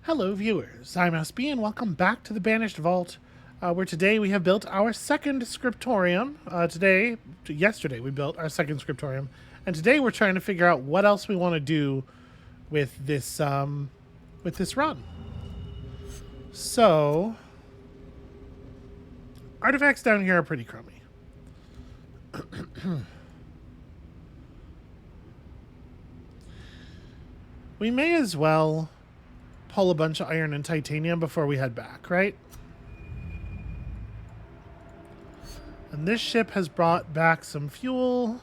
Hello viewers, I'm SB and welcome back to the Banished Vault, where today we have built our second scriptorium. Yesterday we built our second scriptorium, and today we're trying to figure out what else we want to do with this run. So, artifacts down here are pretty crummy. We may as well pull a bunch of iron and titanium before we head back, right? And this ship has brought back some fuel.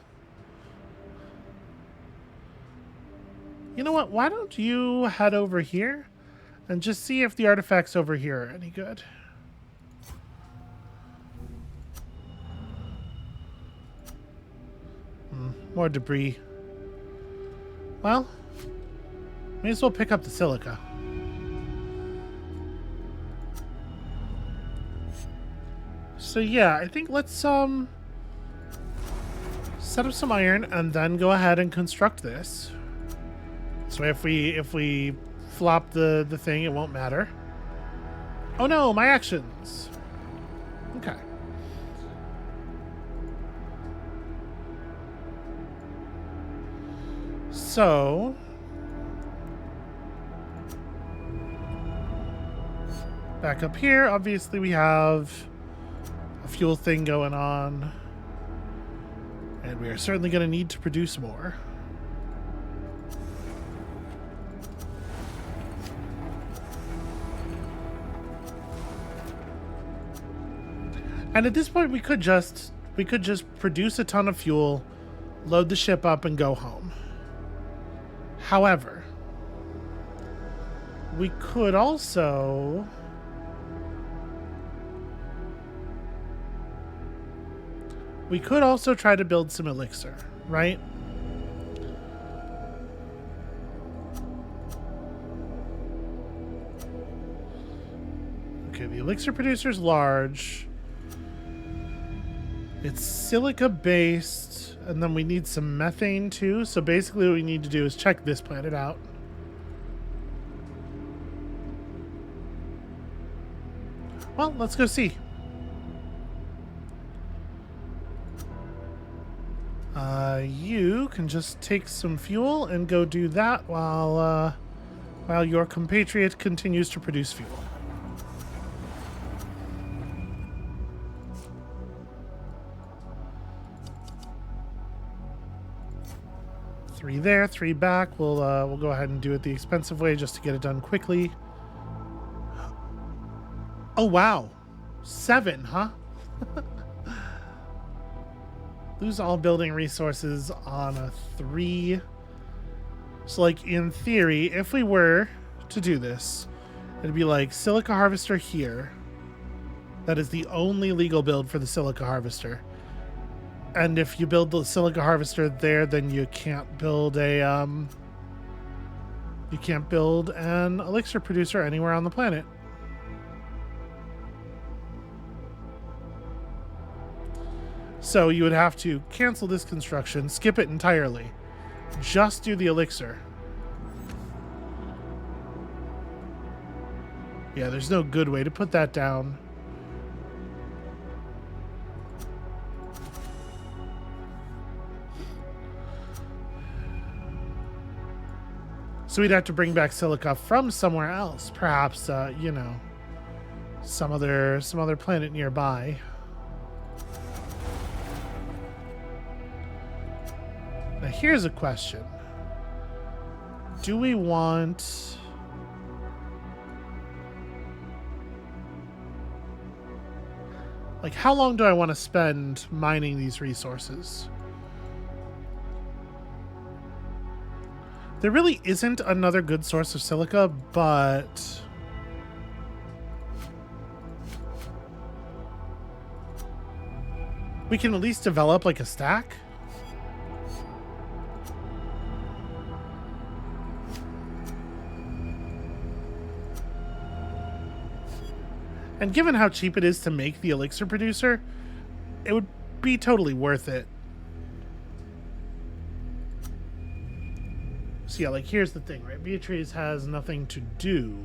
You know what? Why don't you head over here and just see if the artifacts over here are any good? More debris. Well, may as well pick up the silica. So yeah, I think let's set up some iron and then go ahead and construct this. So if we flop the thing, it won't matter. Oh no, my actions. Okay. So back up here, obviously we have a fuel thing going on, and we are certainly going to need to produce more. And at this point we could just produce a ton of fuel, load the ship up, and go home. However, we could also try to build some elixir, right? Okay, the elixir producer's large. It's silica based, and then we need some methane too. So basically what we need to do is check this planet out. Well, let's go see. You can just take some fuel and go do that while your compatriot continues to produce fuel. Three there, three back. We'll go ahead and do it the expensive way just to get it done quickly. Oh wow, 7, huh? Lose all building resources on a 3. So like in theory, if we were to do this, it'd be like silica harvester here. That is the only legal build for the silica harvester. And if you build the silica harvester there, then you can't build an elixir producer anywhere on the planet. So you would have to cancel this construction, skip it entirely, just do the elixir. Yeah, there's no good way to put that down. So we'd have to bring back silica from somewhere else, perhaps you know, some other planet nearby. Now here's a question. Do we want... like, how long do I want to spend mining these resources? There really isn't another good source of silica, but... we can at least develop, like, a stack. And given how cheap it is to make the elixir producer, it would be totally worth it. So yeah, like here's the thing, right? Beatrice has nothing to do.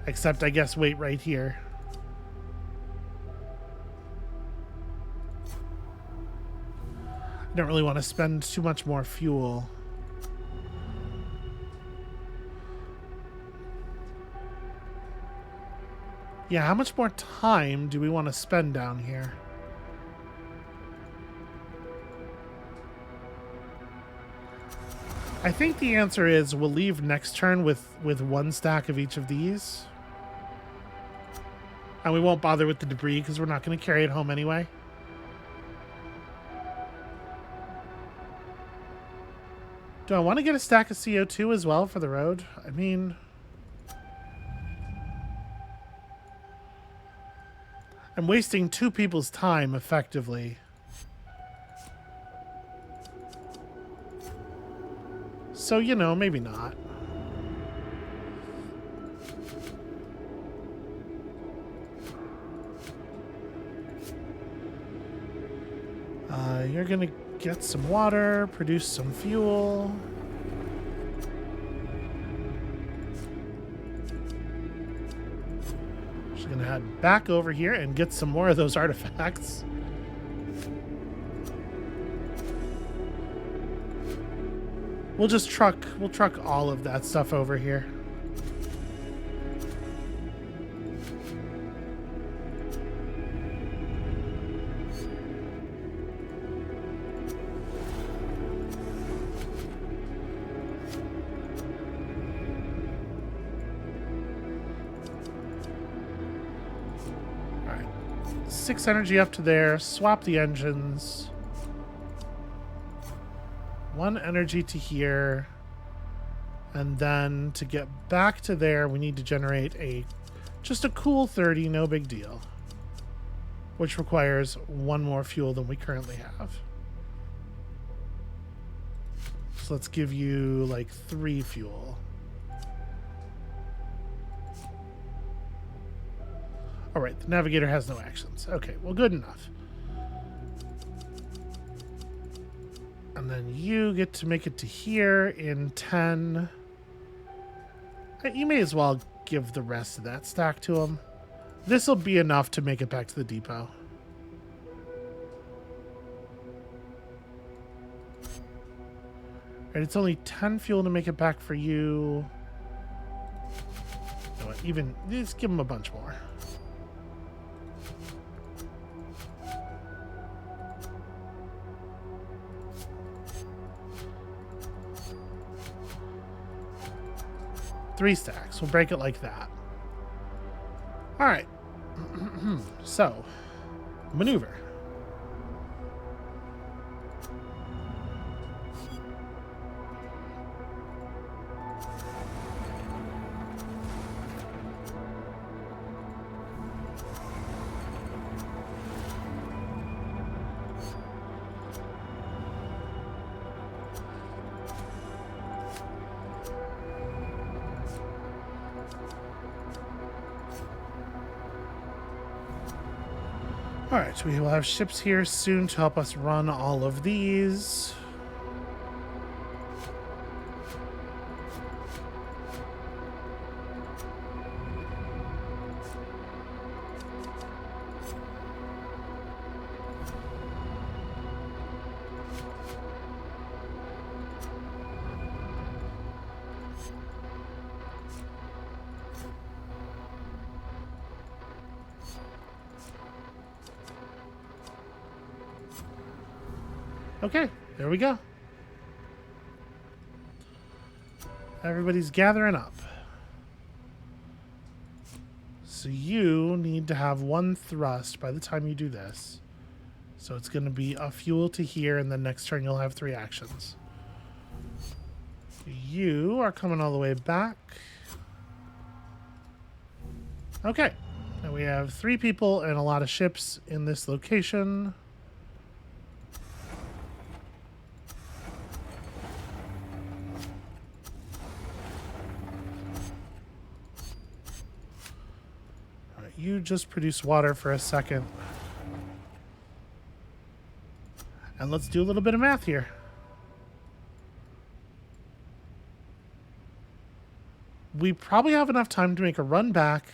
Except, I guess, wait right here. I don't really want to spend too much more fuel. Yeah, how much more time do we want to spend down here? I think the answer is we'll leave next turn with one stack of each of these. And we won't bother with the debris because we're not going to carry it home anyway. Do I want to get a stack of CO2 as well for the road? I mean, I'm wasting two people's time effectively. So, you know, maybe not. You're gonna get some water, produce some fuel. She's gonna head back over here and get some more of those artifacts. We'll truck all of that stuff over here. All right. 6 energy up to there. Swap the engines. 1 energy to here, and then to get back to there we need to generate just a cool 30, no big deal, which requires 1 more fuel than we currently have. So let's give you like 3 fuel. All right, the navigator has no actions. Okay, well, good enough. And then you get to make it to here in 10. You may as well give the rest of that stack to him. This will be enough to make it back to the depot. Right, it's only 10 fuel to make it back for you. You know what, even, just give him a bunch more. Three stacks. We'll break it like that. All right. So, maneuver. All right, we will have ships here soon to help us run all of these. Okay, there we go. Everybody's gathering up. So you need to have 1 thrust by the time you do this. So it's going to be a fuel to here, and then next turn you'll have 3 actions. You are coming all the way back. Okay. Now we have 3 people and a lot of ships in this location. You just produce water for a second. And let's do a little bit of math here. we probably have enough time to make a run back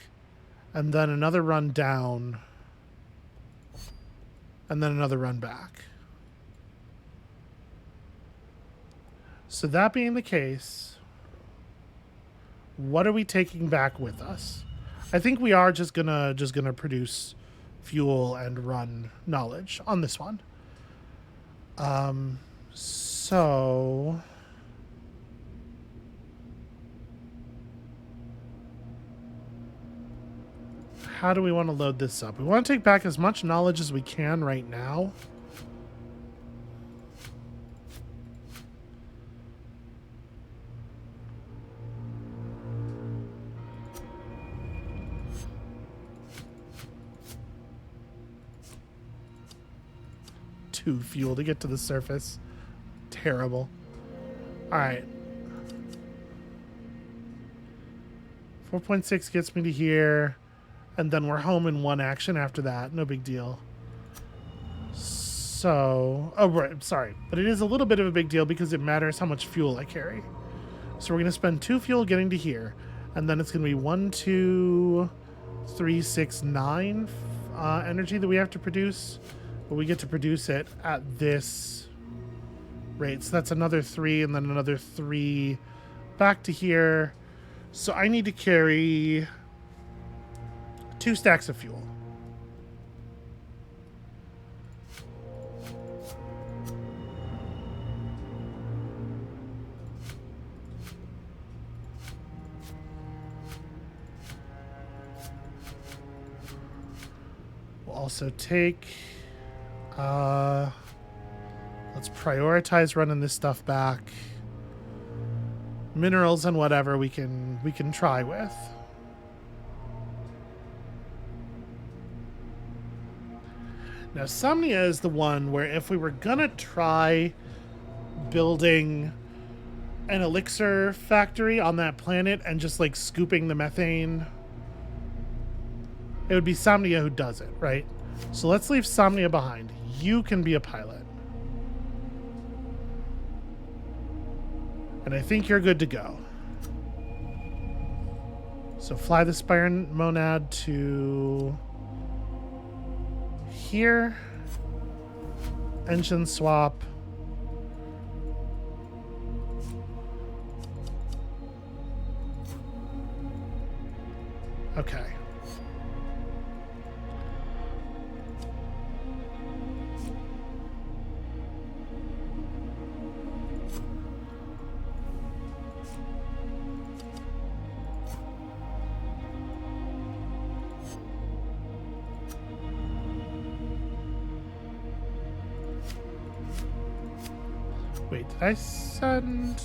and then another run down and then another run back. So that being the case, what are we taking back with us? I think we are just gonna produce fuel and run knowledge on this one. So how do we want to load this up? We want to take back as much knowledge as we can right now. Fuel to get to the surface. Terrible. All right. 4.6 gets me to here, and then we're home in one action after that. No big deal. So, oh, right, sorry. But it is a little bit of a big deal because it matters how much fuel I carry. So we're going to spend 2 fuel getting to here, and then it's going to be 1, 2, 3, 6, 9 energy that we have to produce. But we get to produce it at this rate. So that's another 3 and then another 3 back to here. So I need to carry 2 stacks of fuel. We'll also take... let's prioritize running this stuff back. Minerals and whatever we can try with. Now, Somnia is the one where if we were gonna try building an elixir factory on that planet and just like scooping the methane, it would be Somnia who does it, right? So let's leave Somnia behind. You can be a pilot. And I think you're good to go. So fly the Spire Monad to here. Engine swap. Okay. Wait, did I send...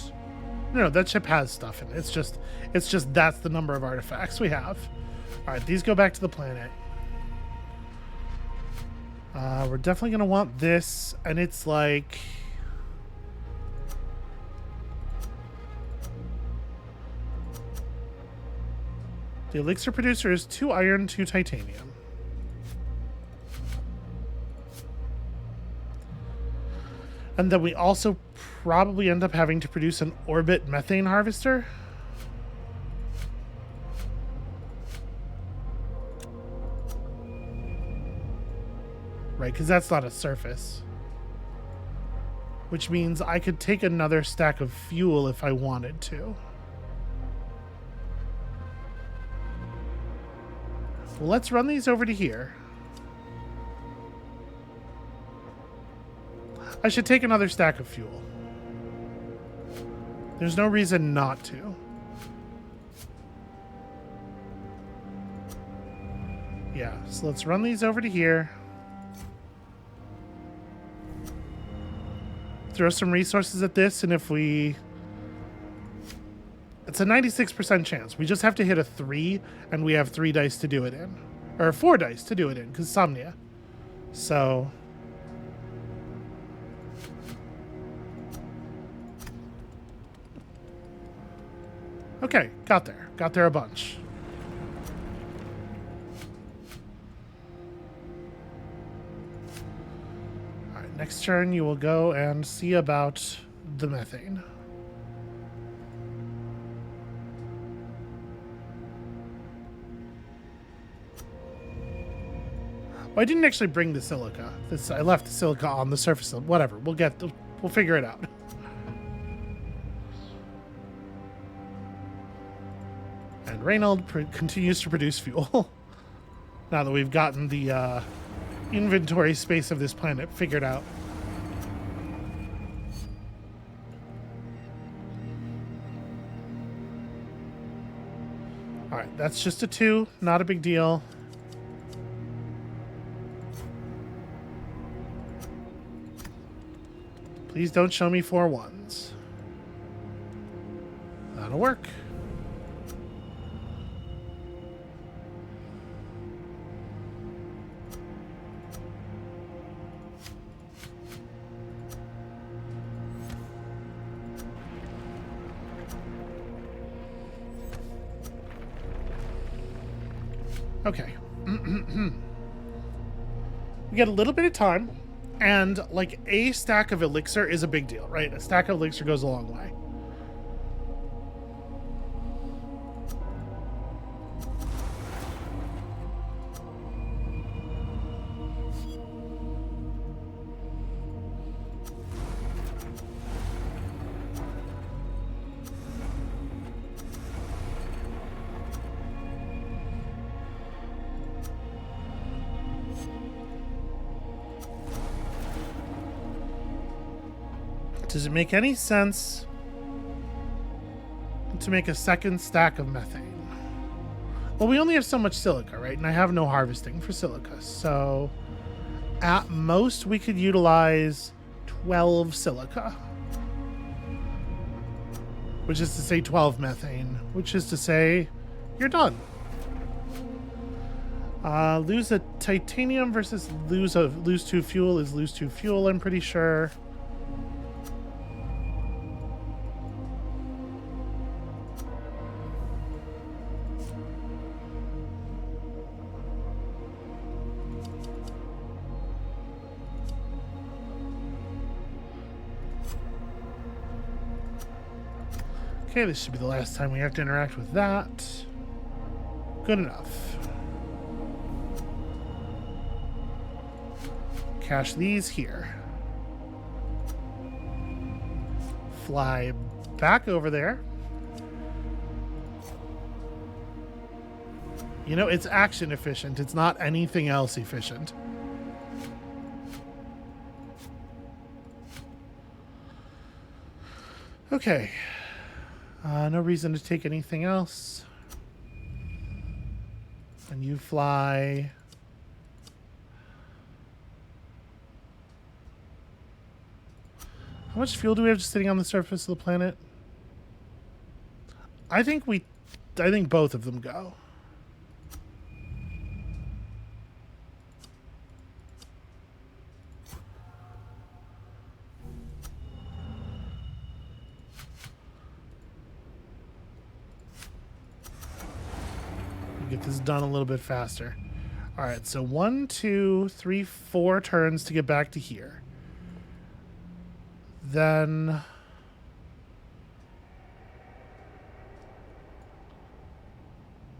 No, that ship has stuff in it. It's just that's the number of artifacts we have. All right, these go back to the planet. We're definitely going to want this, and it's like... The elixir producer is 2 iron, 2 titanium. And then we also probably end up having to produce an orbit methane harvester. Right, because that's not a surface. Which means I could take another stack of fuel if I wanted to. Well, let's run these over to here. I should take another stack of fuel. There's no reason not to. Yeah, so let's run these over to here. Throw some resources at this, and if we... It's a 96% chance. We just have to hit a 3, and we have 3 dice to do it in. Or 4 dice to do it in, because Somnia. So... Okay, got there. Got there a bunch. Alright, next turn you will go and see about the methane. Oh, I didn't actually bring the silica. I left the silica on the surface. Whatever. We'll figure it out. And Reynold continues to produce fuel. Now that we've gotten the inventory space of this planet figured out. All right, that's just a 2. Not a big deal. Please don't show me 4 1s. That'll work. Okay. We get a little bit of time, and like a stack of elixir is a big deal, right? A stack of elixir goes a long way. Does it make any sense to make a second stack of methane? Well, we only have so much silica, right? And I have no harvesting for silica. So at most we could utilize 12 silica, which is to say 12 methane, which is to say you're done. Lose a titanium versus lose 2 fuel is lose 2 fuel, I'm pretty sure. Okay, this should be the last time we have to interact with that. Good enough. Cache these here. Fly back over there. You know, it's action efficient. It's not anything else efficient. Okay. No reason to take anything else. And you fly. How much fuel do we have just sitting on the surface of the planet? I think both of them go. Get this done a little bit faster. All right, so 1, 2, 3, 4 turns to get back to here. Then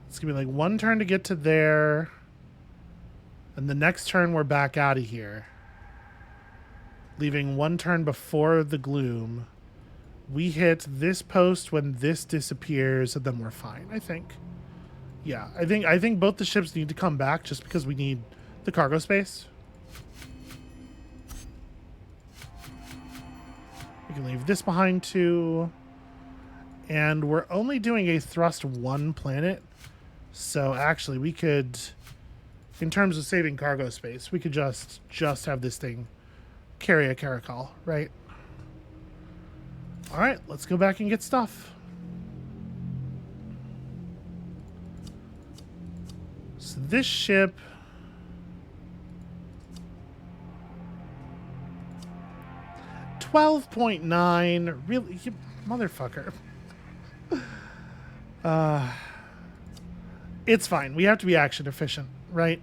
it's gonna be like 1 turn to get to there, and the next turn we're back out of here, leaving 1 turn before the gloom. We hit this post when this disappears, and then we're fine, I think. Yeah, I think both the ships need to come back just because we need the cargo space. We can leave this behind too. And we're only doing a thrust 1 planet. So actually we could, in terms of saving cargo space, we could just have this thing carry a caracal, right? All right, let's go back and get stuff. So this ship, $12.9, really, you motherfucker. It's fine. We have to be action efficient, right?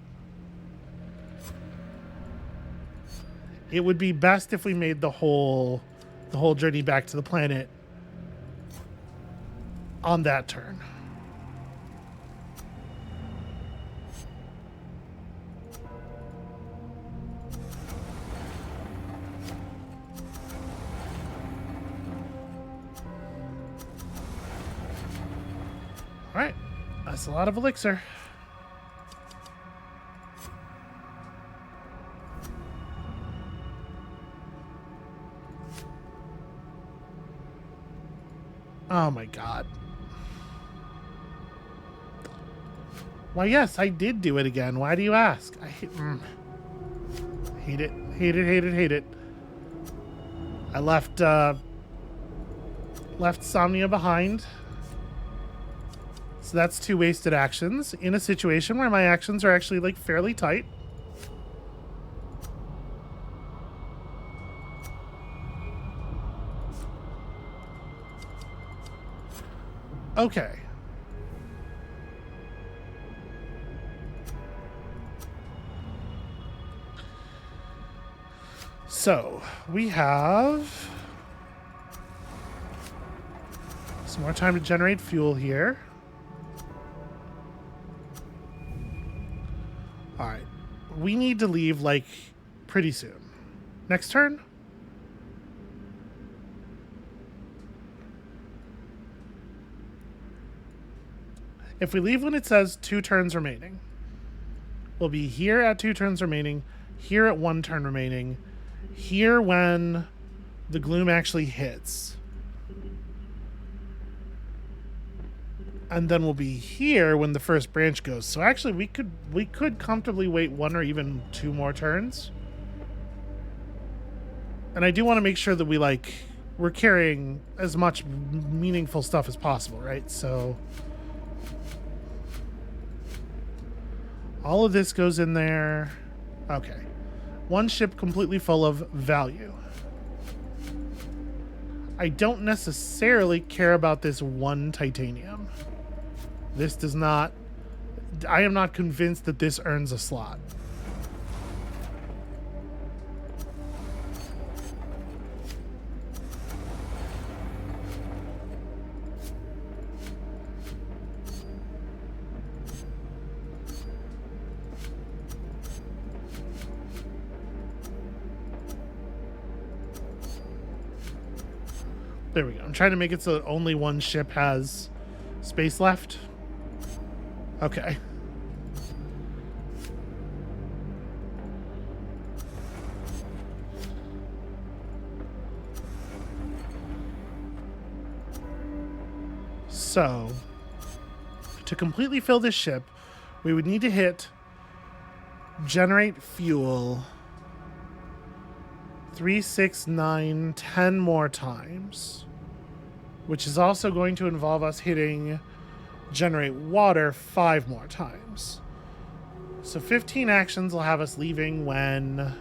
It would be best if we made the whole journey back to the planet on that turn. All right. That's a lot of elixir. Oh my god. Why, yes, I did do it again. Why do you ask? I hate it. Hate it, hate it, hate it. I left Somnia behind. So that's 2 wasted actions in a situation where my actions are actually like fairly tight. Okay. So we have some more time to generate fuel here. All right. We need to leave like pretty soon. Next turn? If we leave when it says 2 turns remaining, we'll be here at 2 turns remaining, here at 1 turn remaining, here when the gloom actually hits. And then we'll be here when the first branch goes. So actually we could comfortably wait 1 or even 2 more turns. And I do want to make sure that we're carrying as much meaningful stuff as possible, right? So all of this goes in there. Okay. 1 ship completely full of value. I don't necessarily care about this 1 titanium. This does not... I am not convinced that this earns a slot. There we go. I'm trying to make it so that only 1 ship has space left. Okay. So, to completely fill this ship, we would need to hit generate fuel 3, 6, 9, 10 more times, which is also going to involve us hitting generate water 5 more times. So 15 actions will have us leaving when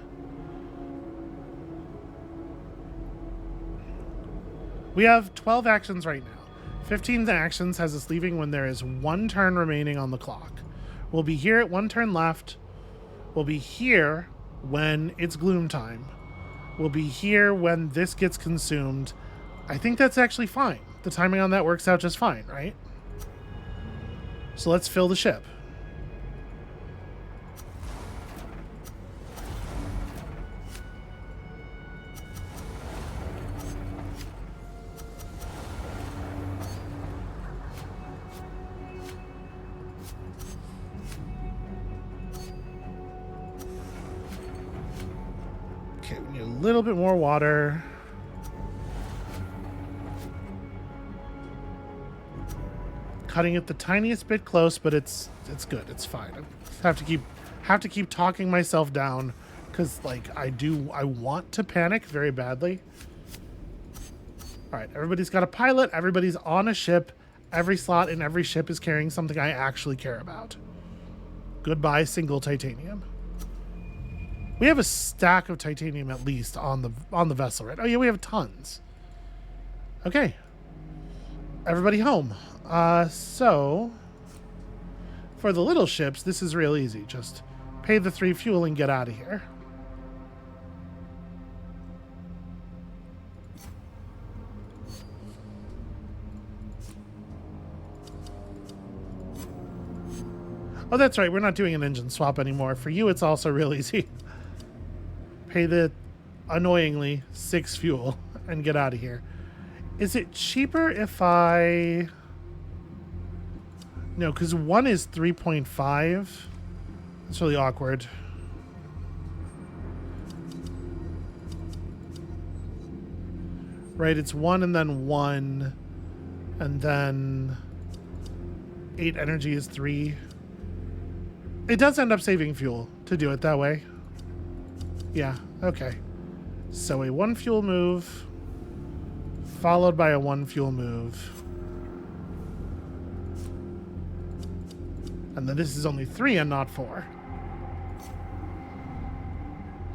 we have 12 actions right now. 15 actions has us leaving when there is 1 turn remaining on the clock. We'll be here at 1 turn left. We'll be here when it's gloom time. We'll be here when this gets consumed. I think that's actually fine. The timing on that works out just fine, right? So let's fill the ship. Okay, we need a little bit more water. Cutting it the tiniest bit close, but it's good. It's fine. I have to keep talking myself down because like I want to panic very badly. All right, everybody's got a pilot. Everybody's on a ship. Every slot in every ship is carrying something I actually care about. Goodbye, single titanium. We have a stack of titanium at least on the vessel, right? Oh yeah, we have tons. Okay. Everybody home. So for the little ships, this is real easy. Just pay the 3 fuel and get out of here. Oh, that's right. We're not doing an engine swap anymore. For you, it's also real easy. Pay the, annoyingly, 6 fuel and get out of here. Is it cheaper if I... No, because 1 is 3.5. That's really awkward. Right, it's 1 and then 1. And then 8 energy is 3. It does end up saving fuel to do it that way. Yeah, okay. So a 1 fuel move, followed by a 1 fuel move. And then this is only 3 and not 4.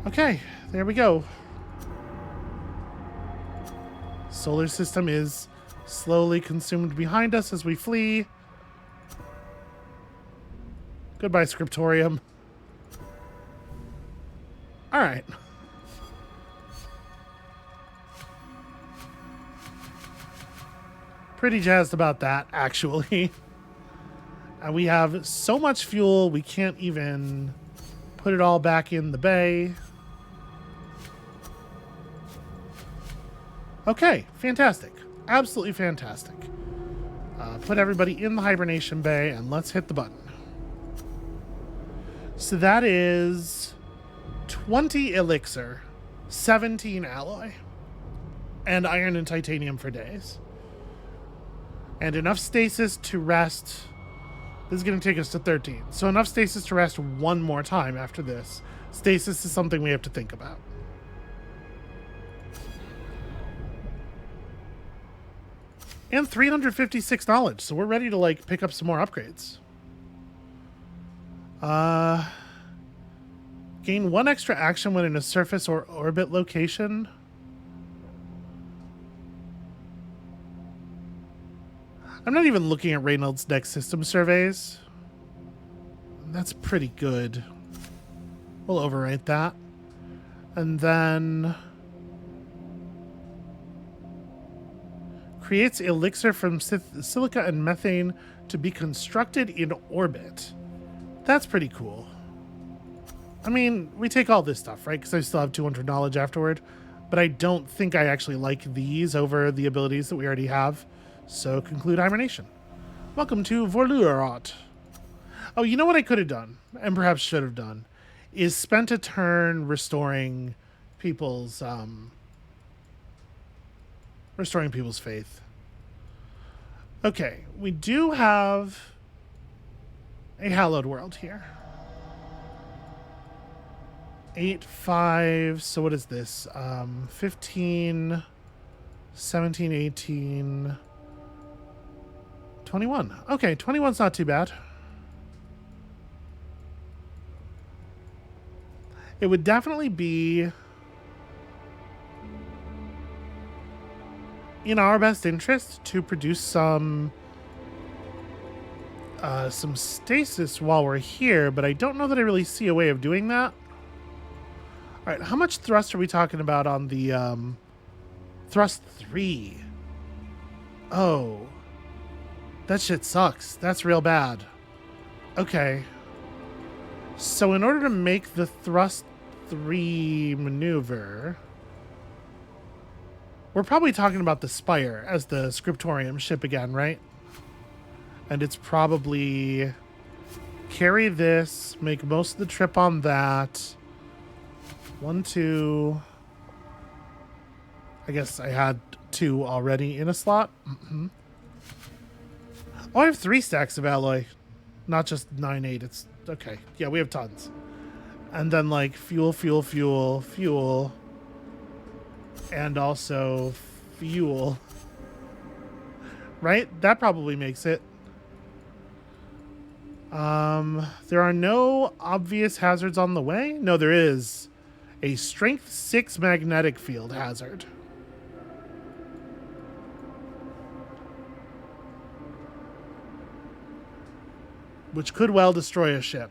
Okay, there we go. Solar system is slowly consumed behind us as we flee. Goodbye, Scriptorium. All right. Pretty jazzed about that, actually. And we have so much fuel, we can't even put it all back in the bay. Okay, fantastic. Absolutely fantastic. Put everybody in the hibernation bay, and let's hit the button. So that is 20 elixir, 17 alloy, and iron and titanium for days. And enough stasis to rest. This is going to take us to 13. So enough stasis to rest one more time after this. Stasis is something we have to think about. And 356 knowledge, so we're ready to like pick up some more upgrades. Gain 1 extra action when in a surface or orbit location. I'm not even looking at Reynolds' next system surveys. That's pretty good. We'll overwrite that. And then creates elixir from silica and methane to be constructed in orbit. That's pretty cool. I mean, we take all this stuff, right? Because I still have 200 knowledge afterward. But I don't think I actually like these over the abilities that we already have. So conclude hibernation. Welcome to Vorluerot. Oh, you know what I could have done, and perhaps should have done, is spent a turn restoring people's faith. Okay, we do have a hallowed world here. 8, 5, so what is this? 15, 17, 18, 21. Okay, 21's not too bad. It would definitely be in our best interest to produce some stasis while we're here, but I don't know that I really see a way of doing that. All right, how much thrust are we talking about on the thrust 3? Oh, that shit sucks. That's real bad. Okay. So in order to make the thrust 3 maneuver, we're probably talking about the Spire as the Scriptorium ship again, right? And it's probably carry this, make most of the trip on that. 1, 2. I guess I had 2 already in a slot. Mm-hmm. Oh, I have 3 stacks of alloy. Not just 9, 8. It's okay. Yeah, we have tons. And then like fuel, fuel, fuel, fuel. And also fuel. Right? That probably makes it. There are no obvious hazards on the way. No, there is a strength 6 magnetic field hazard. Which could well destroy a ship.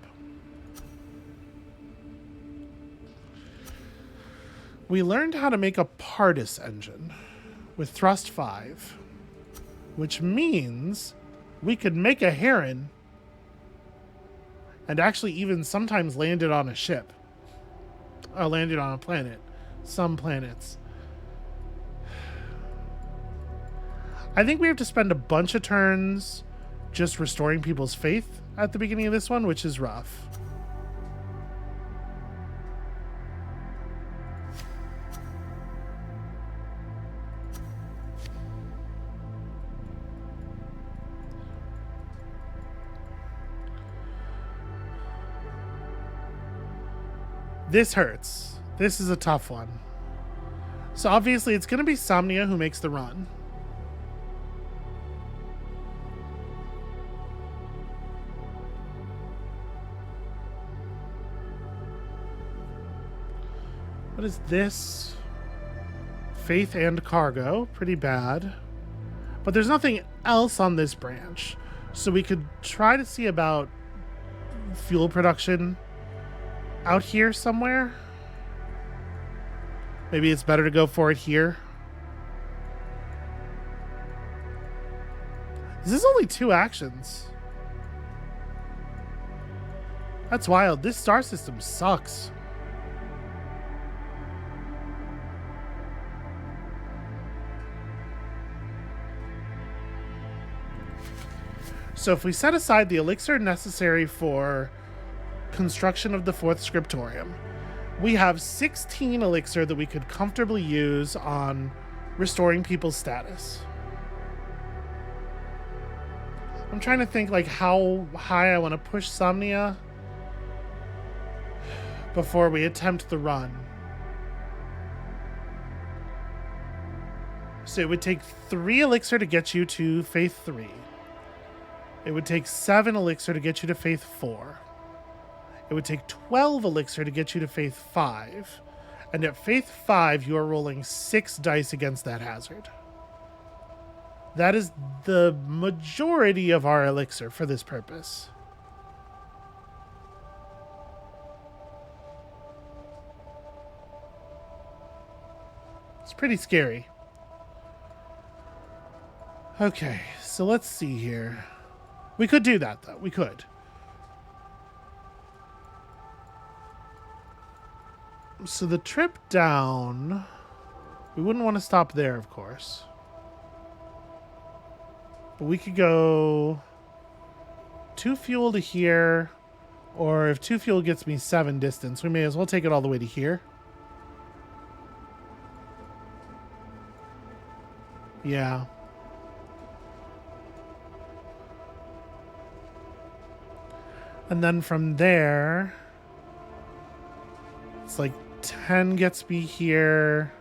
We learned how to make a Pardis engine with thrust 5, which means we could make a Heron and actually even sometimes land it on a ship. Or land it on a planet. Some planets. I think we have to spend a bunch of turns just restoring people's faith at the beginning of this one, which is rough. This hurts. This is a tough one. So obviously it's going to be Somnia who makes the run. What is this? Faith and cargo. Pretty bad. But there's nothing else on this branch. So we could try to see about fuel production out here somewhere. Maybe it's better to go for it here. This is only 2 actions. That's wild. This star system sucks. So if we set aside the elixir necessary for construction of the 4th scriptorium, we have 16 elixir that we could comfortably use on restoring people's status. I'm trying to think like how high I want to push Somnia before we attempt the run. So it would take 3 elixir to get you to Faith 3. It would take 7 elixir to get you to Faith 4. It would take 12 elixir to get you to Faith 5. And at Faith 5, you are rolling 6 dice against that hazard. That is the majority of our elixir for this purpose. It's pretty scary. Okay, so let's see here. We could do that, though. We could. So the trip down, we wouldn't want to stop there, of course. But we could go 2 fuel to here, or if 2 fuel gets me 7 distance, we may as well take it all the way to here. Yeah. And then from there, it's like 10 gets me here.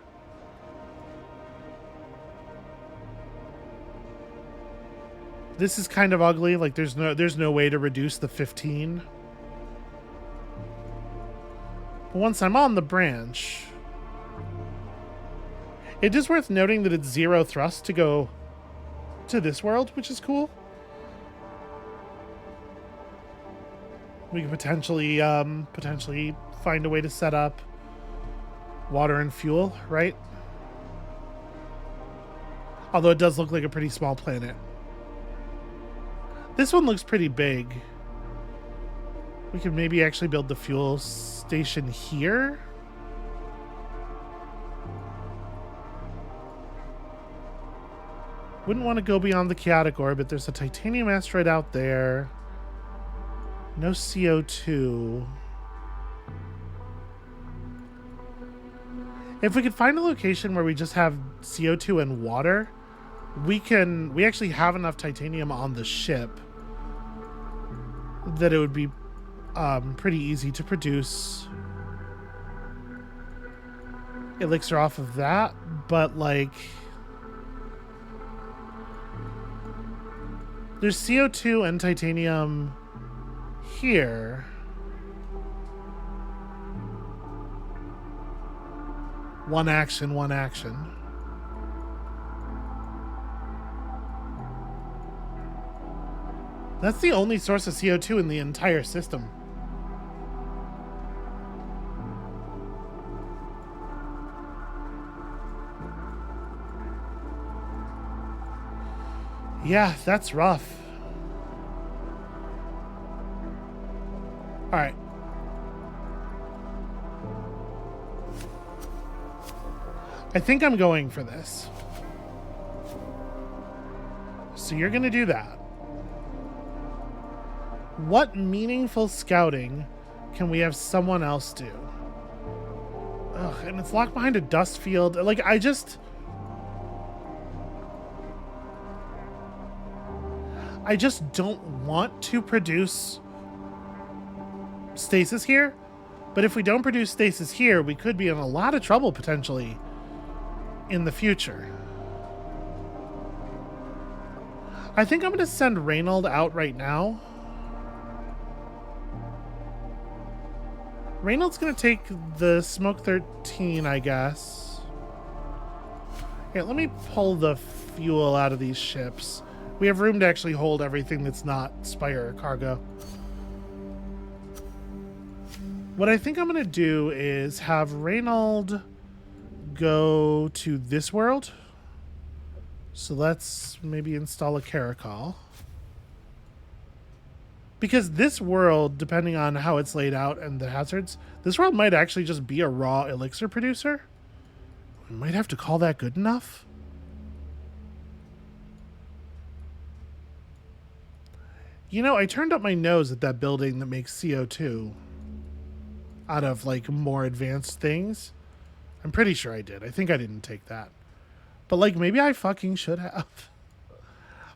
This is kind of ugly. Like there's no way to reduce the 15. But once I'm on the branch, it is worth noting that it's 0 thrust to go to this world, which is cool. We could potentially find a way to set up water and fuel, right? Although it does look like a pretty small planet. This one looks pretty big. We could maybe actually build the fuel station here. Wouldn't want to go beyond the chaotic orbit. There's a titanium asteroid out there. No CO2. If we could find a location where we just have CO2 and water, we actually have enough titanium on the ship that it would be pretty easy to produce elixir off of that. But like, there's CO2 and titanium here. One action. That's the only source of CO2 in the entire system. Yeah, that's rough. All right. I think I'm going for this. So you're going to do that. What meaningful scouting can we have someone else do? Ugh, and it's locked behind a dust field. Like, I just don't want to produce stasis here. But if we don't produce stasis here, we could be in a lot of trouble potentially in the future. I think I'm going to send Reynold out right now. Reynold's going to take the Smoke 13, I guess. Here, let me pull the fuel out of these ships. We have room to actually hold everything that's not Spire cargo. What I think I'm going to do is have Reynold go to this world. So let's maybe install a Caracol. Because this world, depending on how it's laid out and the hazards, this world might actually just be a raw elixir producer. We might have to call that good enough. You know, I turned up my nose at that building that makes CO2 out of, like, more advanced things. I'm pretty sure I did. I think I didn't take that. But, like, maybe I fucking should have.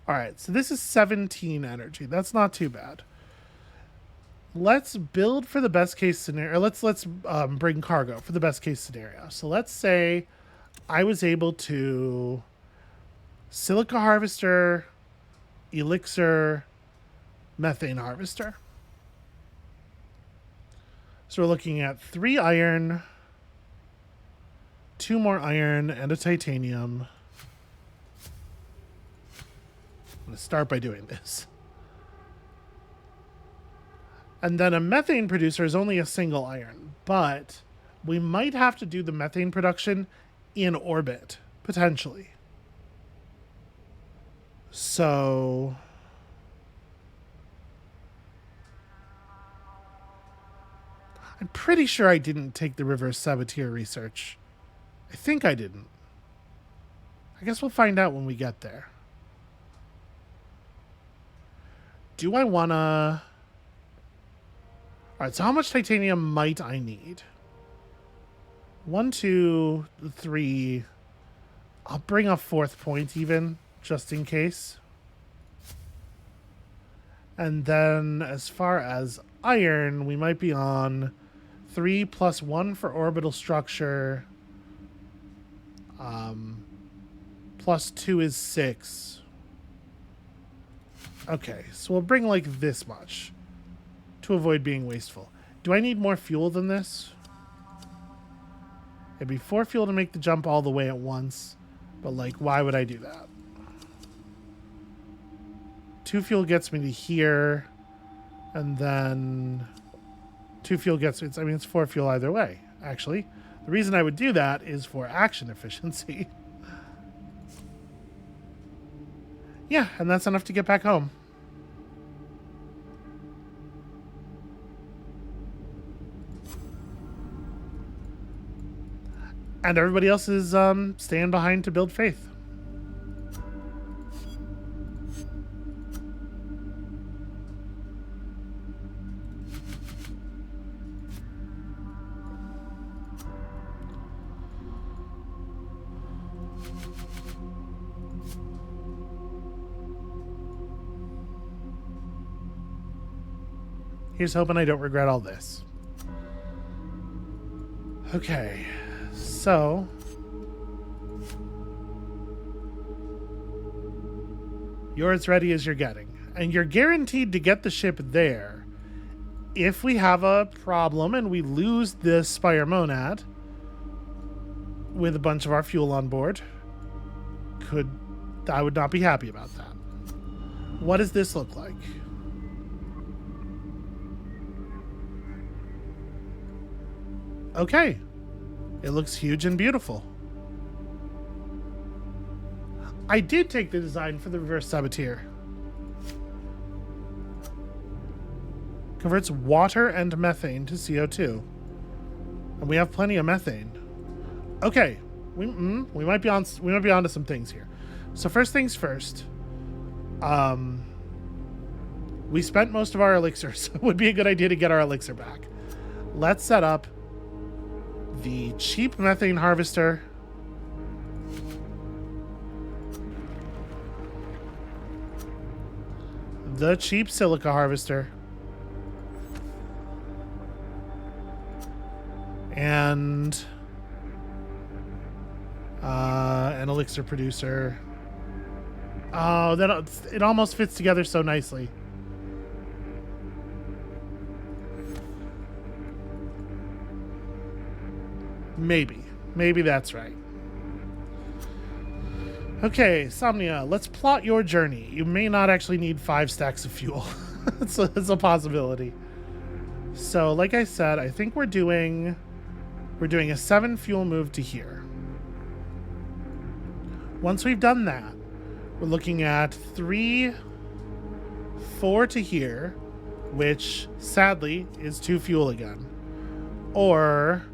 Alright, so this is 17 energy. That's not too bad. Let's build for the best case scenario. Let's bring cargo for the best case scenario. So let's say I was able to silica harvester, elixir, methane harvester. So we're looking at 3 iron, 2 more iron, and a titanium. I'm going to start by doing this. And then a methane producer is only a single iron, but we might have to do the methane production in orbit, potentially. So I'm pretty sure I didn't take the reverse saboteur research. I think I didn't. I guess we'll find out when we get there. Do I want to... Alright, so how much titanium might I need? 1, 2, 3. I'll bring a 4th point even, just in case. And then as far as iron, we might be on 3 plus 1 for orbital structure. Plus 2 is 6. Okay, so we'll bring like this much to avoid being wasteful. Do I need more fuel than this? It'd be 4 fuel to make the jump all the way at once, but like, why would I do that? 2 fuel gets me to here, and then 2 fuel gets me, I mean, it's 4 fuel either way, actually. The reason I would do that is for action efficiency. Yeah, and that's enough to get back home. And everybody else is staying behind to build faith. Here's hoping I don't regret all this. Okay, so you're as ready as you're getting. And you're guaranteed to get the ship there. If we have a problem and we lose the Spire Monad with a bunch of our fuel on board, I would not be happy about that. What does this look like? Okay, it looks huge and beautiful. I did take the design for the reverse saboteur. Converts water and methane to CO2. And we have plenty of methane. Okay, we might be onto some things here. So first things first. We spent most of our elixir, so it would be a good idea to get our elixir back. Let's set up the cheap methane harvester. The cheap silica harvester. And an elixir producer. Oh, it almost fits together so nicely. Maybe that's right. Okay, Somnia, let's plot your journey. You may not actually need 5 stacks of fuel. it's a possibility. So, like I said, I think we're doing a 7 fuel move to here. Once we've done that, we're looking at 3, 4 to here, which sadly is 2 fuel again. Or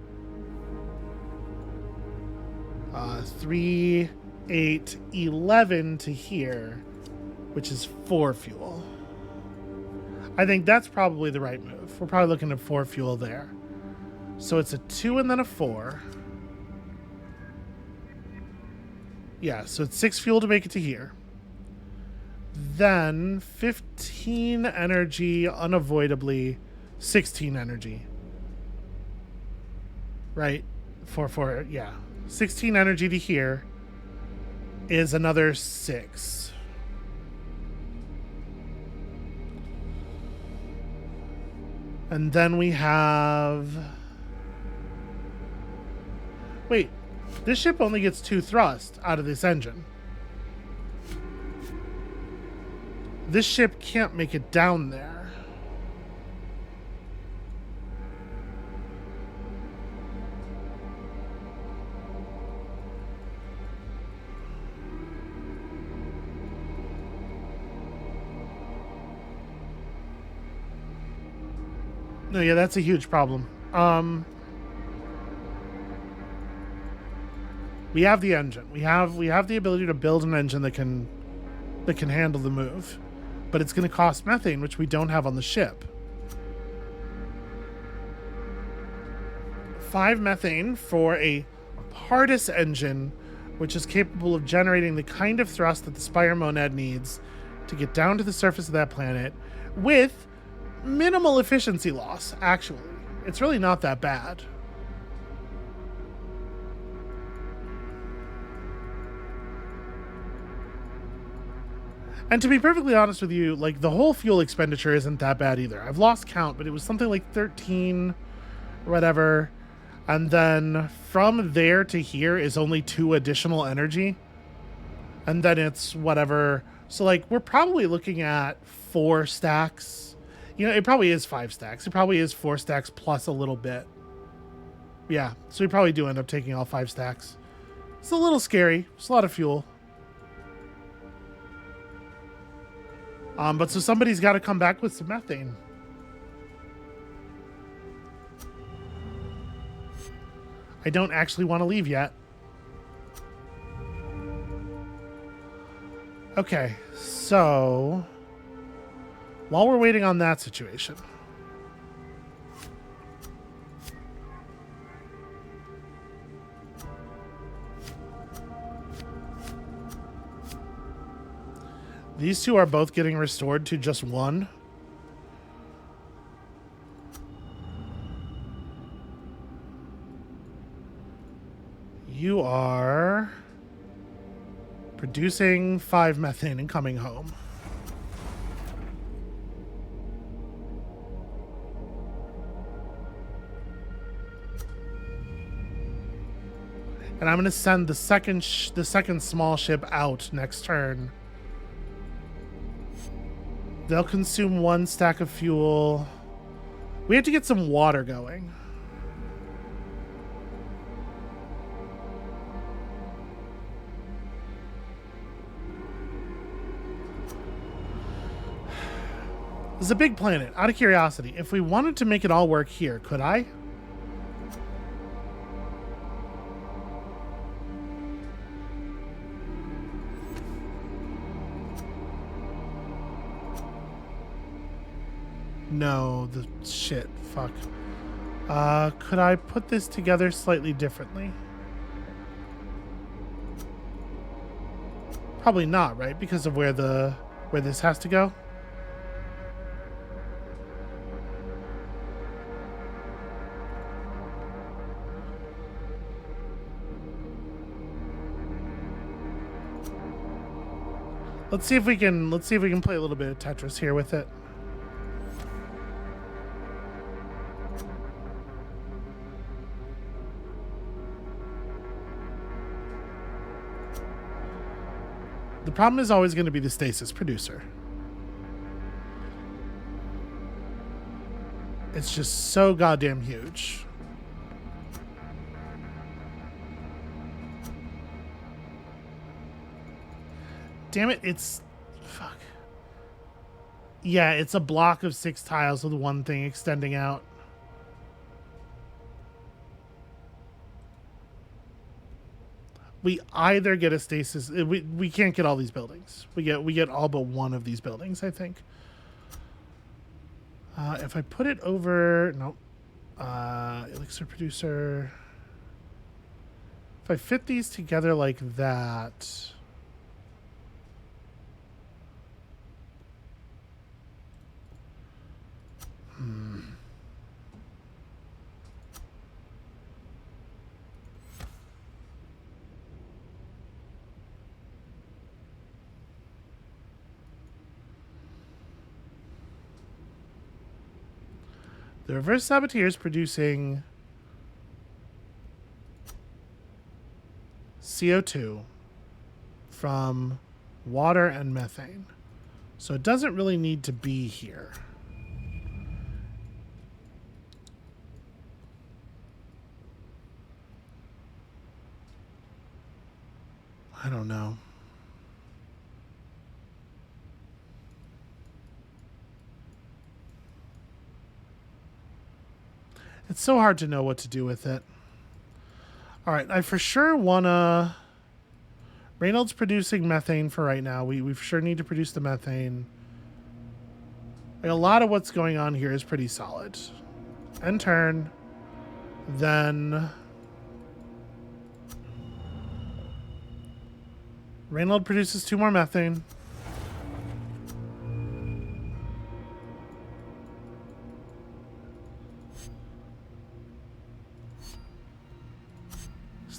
3, 8, 11 to here, which is 4 fuel. I think that's probably the right move. We're probably looking at 4 fuel there. So it's a 2 and then a 4. Yeah, so it's 6 fuel to make it to here. Then 15 energy, unavoidably 16 energy. Right? 4, yeah. 16 energy to here is another 6. And then we have... Wait, this ship only gets 2 thrust out of this engine. This ship can't make it down there. No, yeah, that's a huge problem. We have the engine. We have the ability to build an engine that can handle the move. But it's going to cost methane, which we don't have on the ship. 5 methane for a Pardis engine, which is capable of generating the kind of thrust that the Spire Monad needs to get down to the surface of that planet with minimal efficiency loss, actually. It's really not that bad. And to be perfectly honest with you, like, the whole fuel expenditure isn't that bad either. I've lost count, but it was something like 13 or whatever. And then from there to here is only 2 additional energy. And then it's whatever. So, like, we're probably looking at 4 stacks. You know, it probably is 5 stacks. It probably is 4 stacks plus a little bit. Yeah, so we probably do end up taking all 5 stacks. It's a little scary. It's a lot of fuel. But so somebody's got to come back with some methane. I don't actually want to leave yet. Okay, so while we're waiting on that situation, these 2 are both getting restored to just 1. You are producing 5 methane and coming home. And I'm going to send the second small ship out next turn. They'll consume 1 stack of fuel. We have to get some water going. This is a big planet. Out of curiosity, if we wanted to make it all work here, could I? No, the shit. Fuck. Could I put this together slightly differently? Probably not, right? Because of where this has to go. Let's see if we can play a little bit of Tetris here with it. The problem is always going to be the stasis producer. It's just so goddamn huge. Damn it, it's... Fuck. Yeah, it's a block of 6 tiles with one thing extending out. We either get a stasis... We can't get all these buildings. We get all but one of these buildings, I think. If I put it over... Nope. Elixir producer... If I fit these together like that... The reverse saboteur is producing CO2 from water and methane. So it doesn't really need to be here. I don't know. It's so hard to know what to do with it. All right, I for sure wanna... Reynolds producing methane for right now. We for sure need to produce the methane. Like, a lot of what's going on here is pretty solid. End turn. Then... Reynolds produces 2 more methane.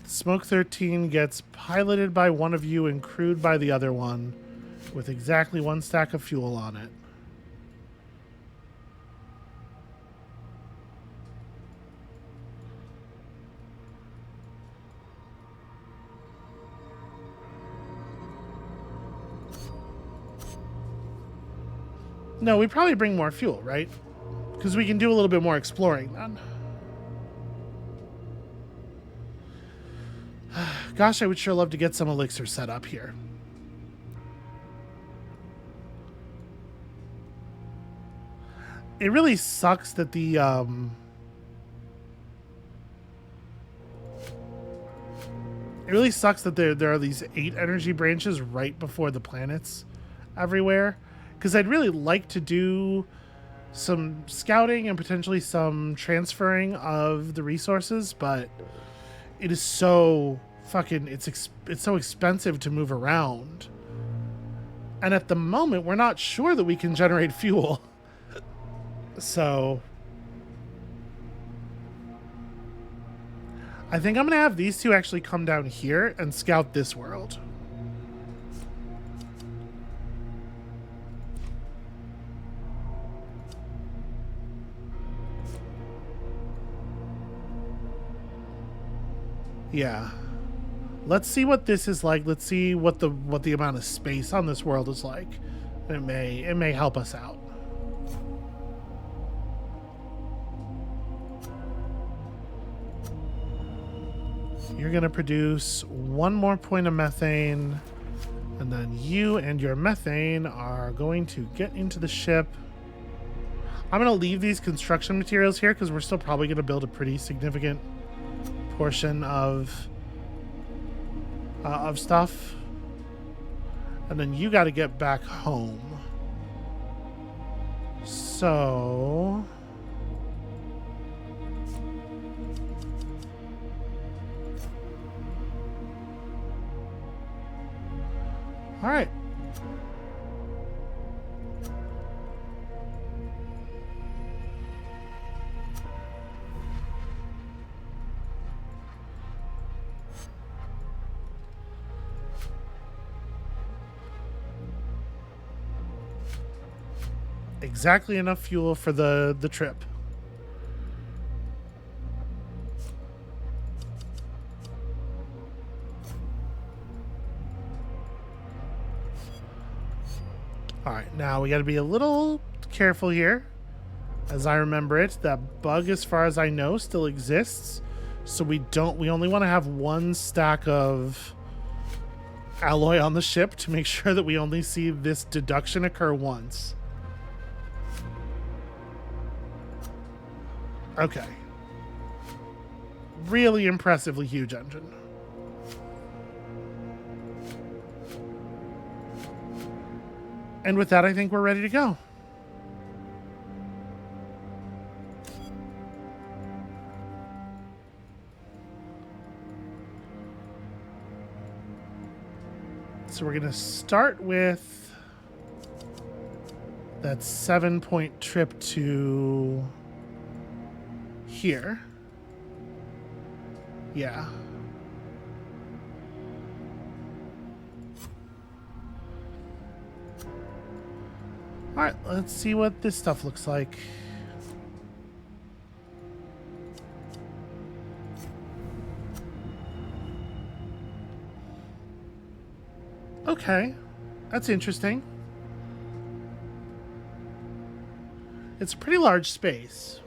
Smoke 13 gets piloted by one of you and crewed by the other one with exactly 1 stack of fuel on it. No, we probably bring more fuel, right? Because we can do a little bit more exploring then. Gosh, I would sure love to get some elixir set up here. It really sucks that the there are these 8 energy branches right before the planets everywhere. Because I'd really like to do some scouting and potentially some transferring of the resources, but it is so fucking... It's so expensive to move around. And at the moment, we're not sure that we can generate fuel. So... I think I'm going to have these 2 actually come down here and scout this world. Yeah. Let's see what this is like. Let's see what the amount of space on this world is like. It may help us out. You're going to produce 1 more point of methane, and then you and your methane are going to get into the ship. I'm going to leave these construction materials here because we're still probably going to build a pretty significant portion of stuff. And then you got to get back home. So So... all right. Exactly enough fuel for the trip. All right, now we got to be a little careful here. As I remember it, that bug, as far as I know, still exists. So we only want to have one stack of alloy on the ship to make sure that we only see this deduction occur once. Okay. Really impressively huge engine. And with that, I think we're ready to go. So we're going to start with that 7-point trip to here. Yeah. All right, let's see what this stuff looks like. Okay, that's interesting. It's a pretty large space.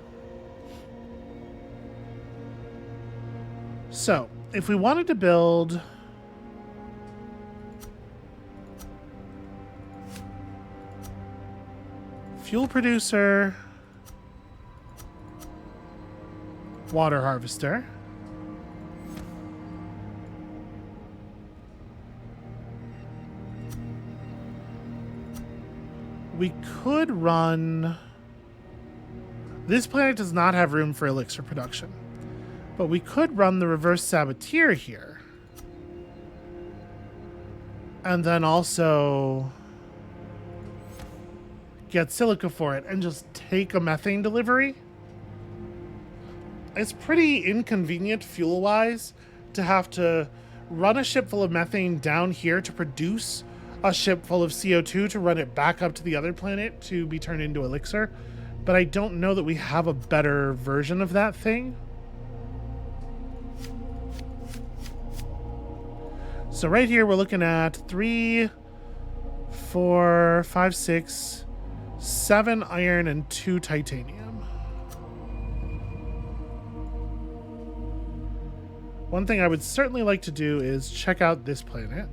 So, if we wanted to build fuel producer, water harvester, we could run... This planet does not have room for elixir production, but we could run the reverse saboteur here. And then also get silica for it and just take a methane delivery. It's pretty inconvenient fuel-wise to have to run a ship full of methane down here to produce a ship full of CO2 to run it back up to the other planet to be turned into elixir. But I don't know that we have a better version of that thing. So right here we're looking at 3, 4, 5, 6, 7 iron and 2 titanium. One thing I would certainly like to do is check out this planet.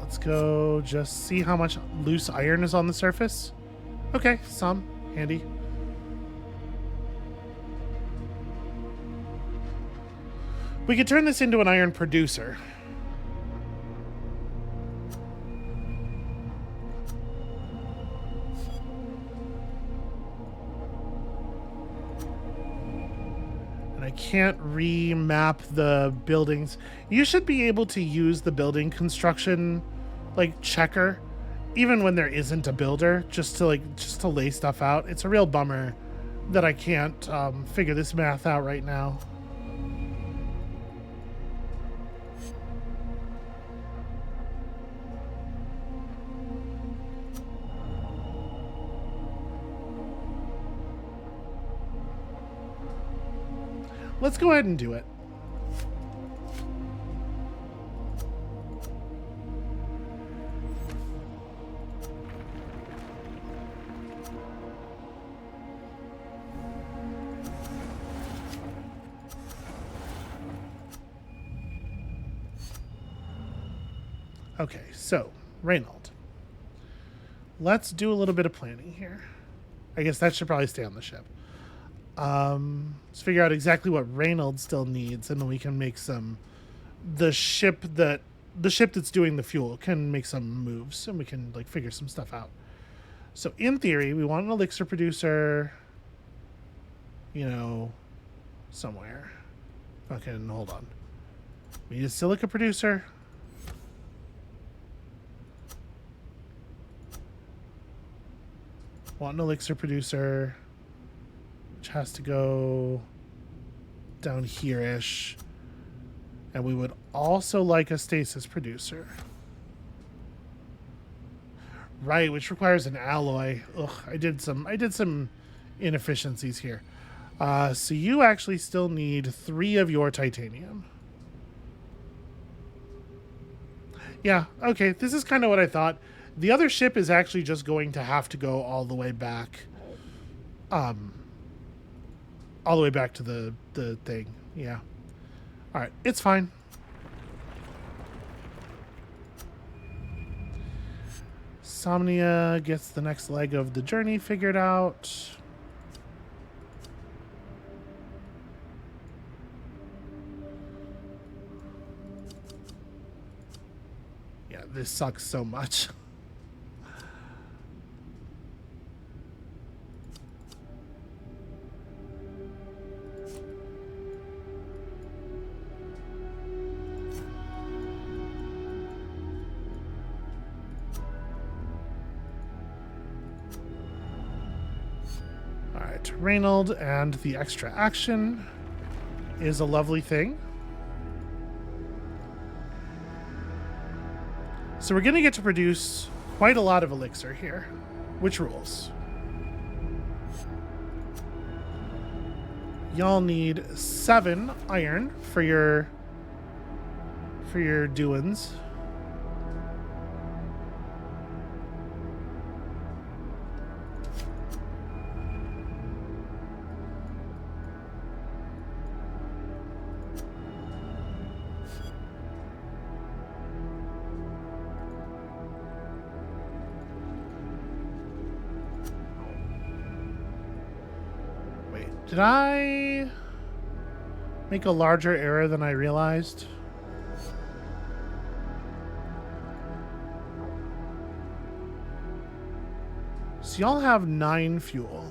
Let's go just see how much loose iron is on the surface. Okay, some. Handy. We could turn this into an iron producer. And I can't remap the buildings. You should be able to use the building construction like checker even when there isn't a builder, just to lay stuff out. It's a real bummer that I can't figure this math out right now. Let's go ahead and do it. Okay, so, Reynold. let's do a little bit of planning here. I guess that should probably stay on the ship. Let's figure out exactly what Reynolds still needs, and then we can make some. The ship that's doing the fuel can make some moves, and we can like figure some stuff out. So in theory, we want an elixir producer. You know, somewhere. Okay, hold on. We need a silica producer. Want an elixir producer, which has to go down here-ish. And we would also like a stasis producer. Right, which requires an alloy. Ugh, I did some inefficiencies here. So you actually still need 3 of your titanium. Yeah, okay, this is kind of what I thought. The other ship is actually just going to have to go all the way back. All the way back to the thing. Yeah. All right, it's fine. Somnia gets the next leg of the journey figured out. Yeah, this sucks so much. Reynold, and the extra action is a lovely thing. So we're going to get to produce quite a lot of elixir here, which rules. Y'all need 7 iron for your doings. Did I make a larger error than I realized? So y'all have 9 fuel.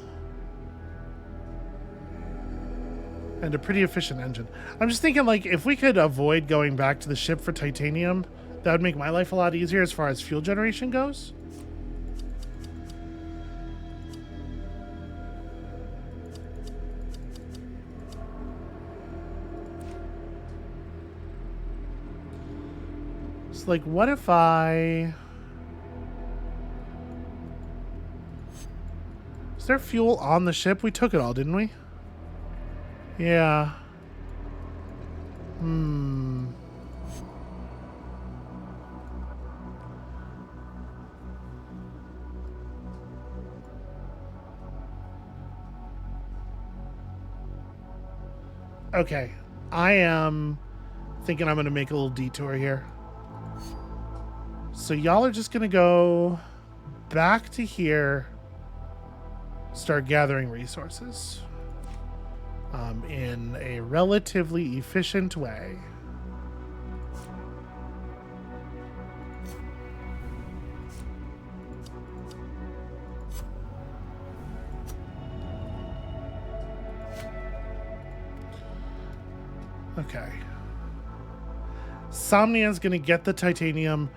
And a pretty efficient engine. I'm just thinking, like, if we could avoid going back to the ship for titanium, that would make my life a lot easier as far as fuel generation goes. Like, what if I... Is there fuel on the ship? We took it all, didn't we? Yeah. Okay. I am thinking I'm going to make a little detour here. So y'all are just going to go back to here, start gathering resources in a relatively efficient way. Okay. Somnia's going to get the titanium,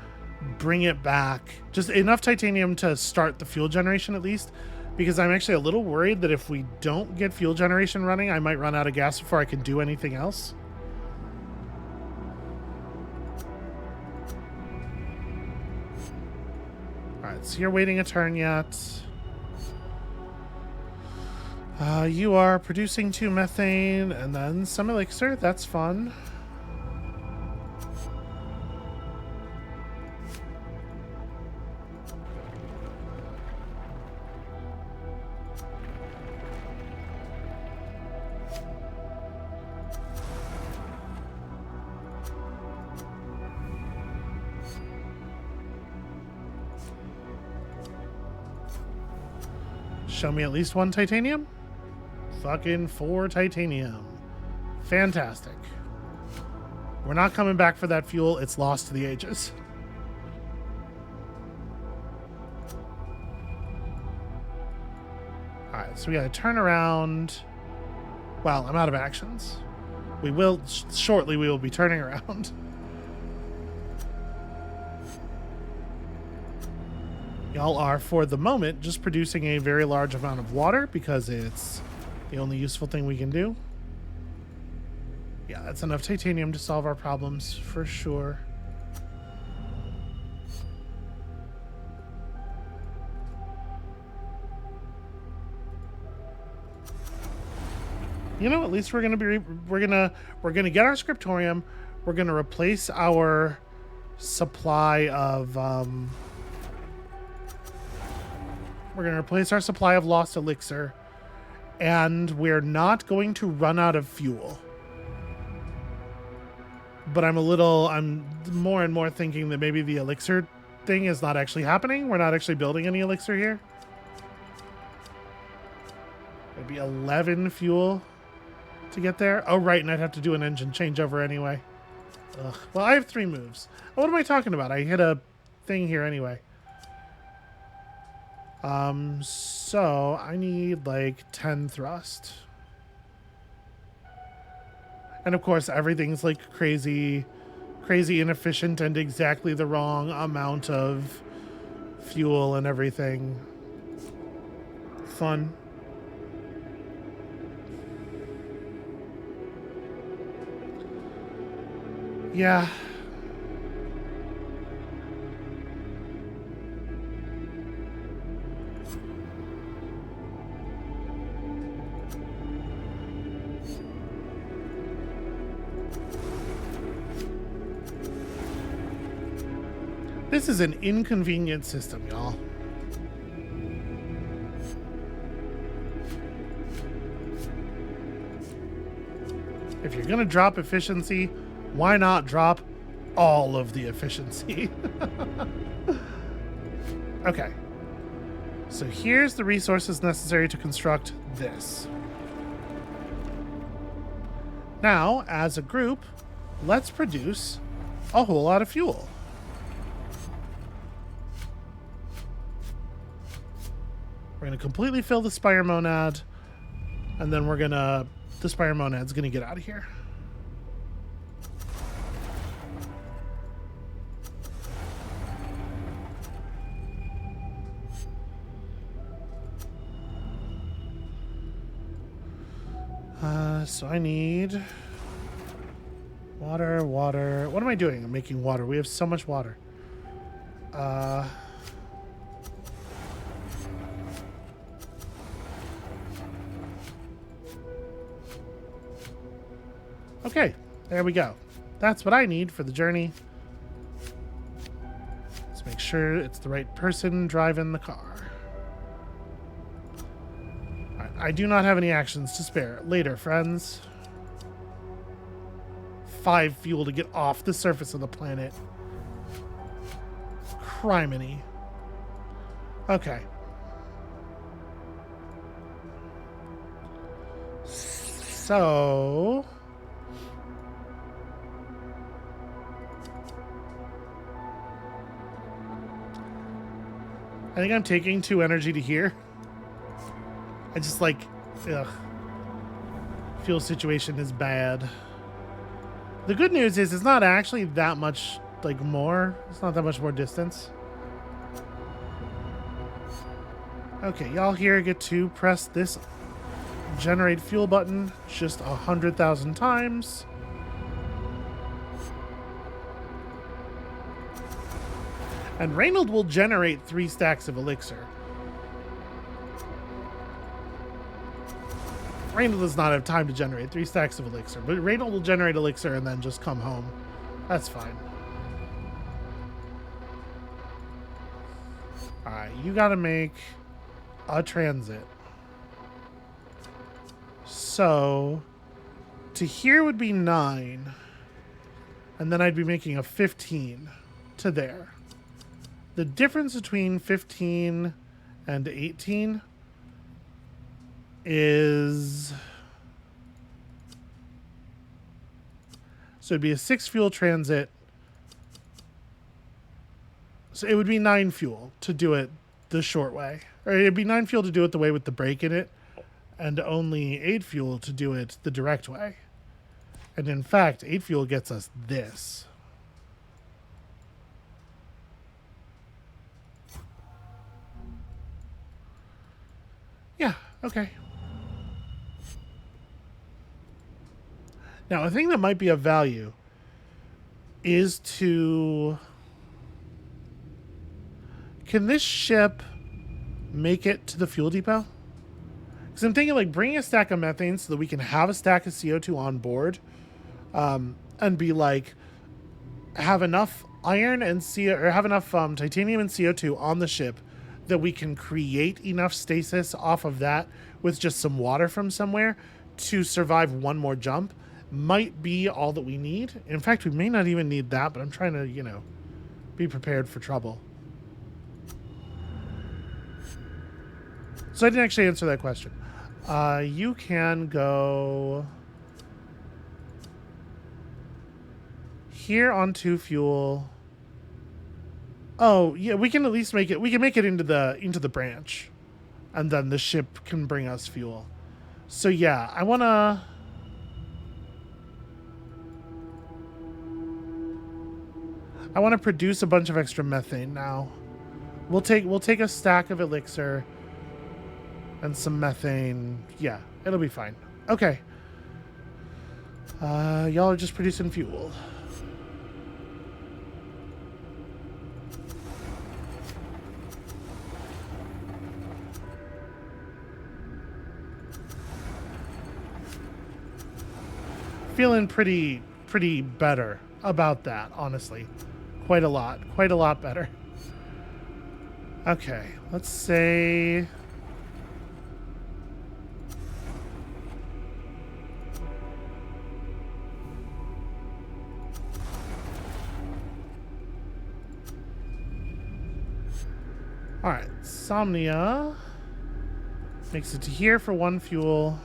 bring it back. Just enough titanium to start the fuel generation at least, because I'm actually a little worried that if we don't get fuel generation running, I might run out of gas before I can do anything else. Alright, so you're waiting a turn yet. You are producing 2 methane and then some elixir. That's fun. Show me at least 1 titanium. Fucking 4 titanium. Fantastic. We're not coming back for that fuel. It's lost to the ages. Alright, so we gotta turn around. Well, I'm out of actions. We will, shortly we will be turning around. Y'all are, for the moment, just producing a very large amount of water because it's the only useful thing we can do. Yeah, that's enough titanium to solve our problems, for sure. You know, at least we're gonna get our scriptorium. We're gonna replace our supply of we're going to replace our supply of lost elixir, and we're not going to run out of fuel. But I'm more and more thinking that maybe the elixir thing is not actually happening. We're not actually building any elixir here. It'd be 11 fuel to get there. Oh, right, and I'd have to do an engine changeover anyway. Ugh. Well, I have 3 moves. What am I talking about? I hit a thing here anyway. So I need like 10 thrust. And of course everything's like crazy inefficient and exactly the wrong amount of fuel and everything. Fun. Yeah. This is an inconvenient system, y'all. If you're gonna drop efficiency, why not drop all of the efficiency? Okay. So here's the resources necessary to construct this. Now, as a group, let's produce a whole lot of fuel. We're going to completely fill the Spire Monad, and then the Spire Monad's going to get out of here. So I need water. What am I doing? I'm making water. We have so much water. Okay, there we go. That's what I need for the journey. Let's make sure it's the right person driving the car. Alright, I do not have any actions to spare. Later, friends. 5 fuel to get off the surface of the planet. Criminy. Okay. So... I think I'm taking 2 energy to here. I just like, ugh. Fuel situation is bad. The good news is it's not actually that much, like, more. It's not that much more distance. Okay, y'all here get to press this generate fuel button just 100,000 times. And Reynold will generate 3 stacks of elixir. Reynold does not have time to generate 3 stacks of elixir, but Reynold will generate elixir and then just come home. That's fine. Alright, you gotta make a transit. So, to here would be 9. And then I'd be making a 15 to there. The difference between 15 and 18 is... So it'd be a 6 fuel transit. So it would be 9 fuel to do it the short way. Or it'd be 9 fuel to do it the way with the break in it, and only 8 fuel to do it the direct way. And in fact, 8 fuel gets us this. Yeah, okay. Now, a thing that might be of value is to... Can this ship make it to the fuel depot? Because I'm thinking, like, bring a stack of methane so that we can have a stack of CO2 on board, and be like, have enough iron and or have enough titanium and CO2 on the ship that we can create enough stasis off of that with just some water from somewhere to survive one more jump. Might be all that we need. In fact, we may not even need that, but I'm trying to, you know, be prepared for trouble. So I didn't actually answer that question. You can go here on 2 fuel. Oh, yeah, we can at least make it. We can make it into the branch, and then the ship can bring us fuel. So yeah, I want to produce a bunch of extra methane now. We'll take a stack of elixir and some methane. Yeah, it'll be fine. Okay. Y'all are just producing fuel. Feeling pretty better about that, honestly. Quite a lot better. Okay, let's say... Alright, Somnia makes it to here for 1 fuel.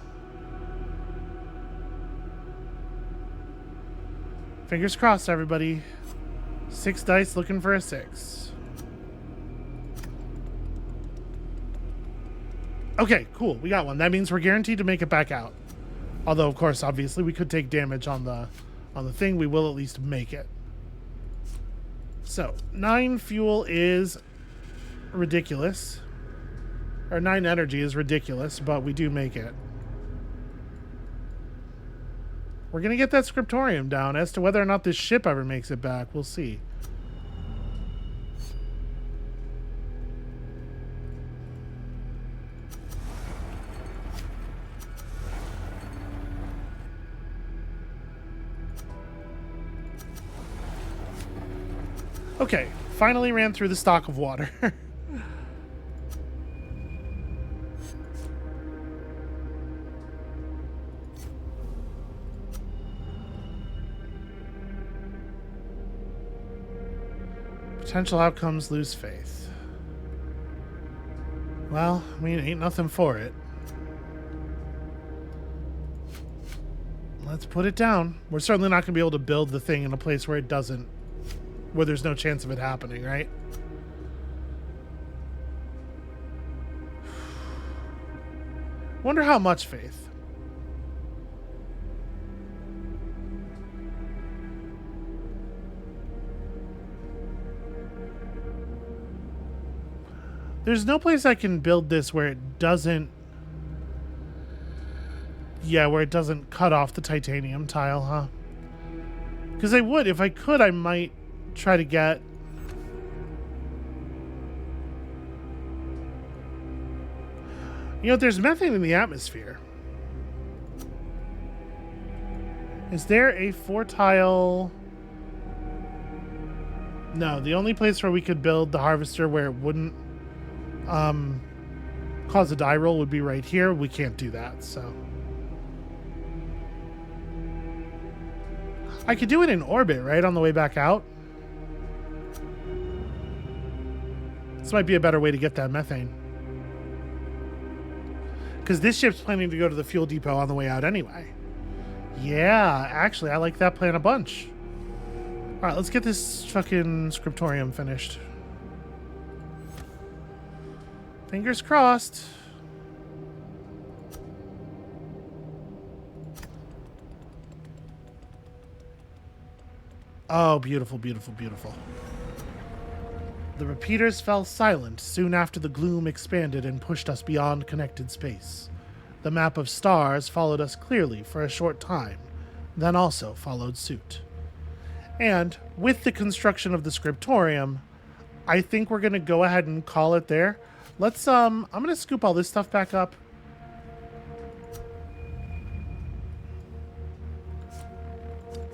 Fingers crossed, everybody. 6 dice looking for a 6. Okay, cool. We got one. That means we're guaranteed to make it back out. Although, of course, obviously, we could take damage on the thing. We will at least make it. So, 9 fuel is ridiculous. Or 9 energy is ridiculous, but we do make it. We're going to get that scriptorium down. As to whether or not this ship ever makes it back, we'll see. Okay, finally ran through the stock of water. Potential outcomes, lose faith. Well, I mean, ain't nothing for it. Let's put it down. We're certainly not going to be able to build the thing in a place where it doesn't, where there's no chance of it happening, right? Wonder how much faith. There's no place I can build this where it doesn't... Yeah, where it doesn't cut off the titanium tile, huh? Because I would. If I could, I might try to get... You know, there's methane in the atmosphere. Is there a 4-tile... No, the only place where we could build the harvester where it wouldn't cause a die roll would be right here. We can't do that, so... I could do it in orbit, right? On the way back out. This might be a better way to get that methane. Because this ship's planning to go to the fuel depot on the way out anyway. Yeah, actually, I like that plan a bunch. All right, let's get this fucking scriptorium finished. Fingers crossed. Oh, beautiful, beautiful, beautiful. The repeaters fell silent soon after the gloom expanded and pushed us beyond connected space. The map of stars followed us clearly for a short time, then also followed suit. And with the construction of the scriptorium, I think we're going to go ahead and call it there. Let's, I'm going to scoop all this stuff back up.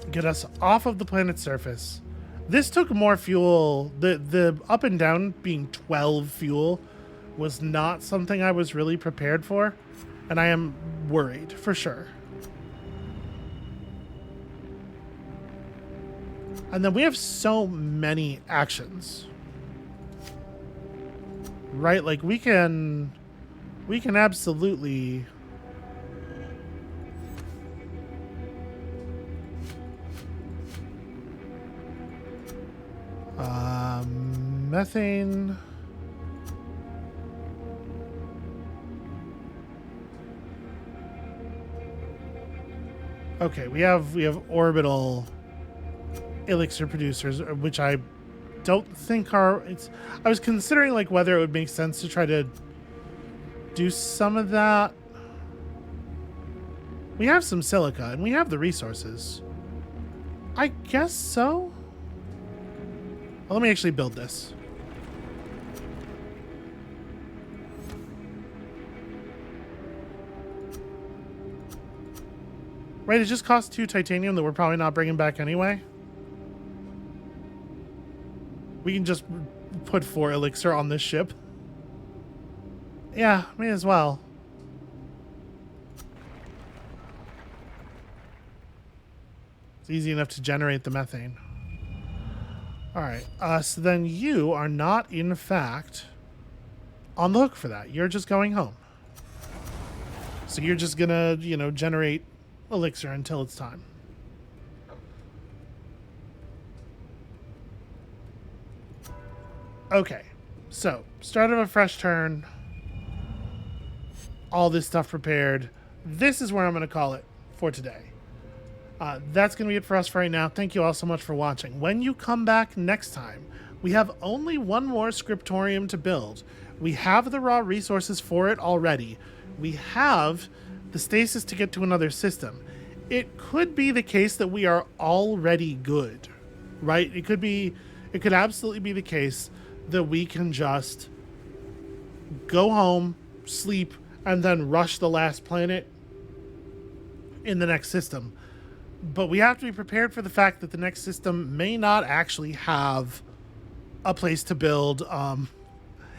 Get us off of the planet's surface. This took more fuel. The up and down being 12 fuel was not something I was really prepared for, and I am worried for sure. And then we have so many actions. Right? Like we can absolutely methane. Okay, we have orbital elixir producers, which I don't think are. I was considering like whether it would make sense to try to do some of that. We have some silica and we have the resources. I guess so. Well, let me actually build this. Right, it just costs 2 titanium that we're probably not bringing back anyway. We can just put 4 elixir on this ship. Yeah, may as well. It's easy enough to generate the methane. Alright, so then you are not, in fact, on the hook for that. You're just going home. So you're just gonna, you know, generate elixir until it's time. Okay, so start of a fresh turn. All this stuff prepared. This is where I'm going to call it for today. That's going to be it for us for right now. Thank you all so much for watching. When you come back next time, we have only one more scriptorium to build. We have the raw resources for it already. We have the stasis to get to another system. It could be the case that we are already good, right? It could absolutely be the case that we can just go home, sleep, and then rush the last planet in the next system. But we have to be prepared for the fact that the next system may not actually have a place to build.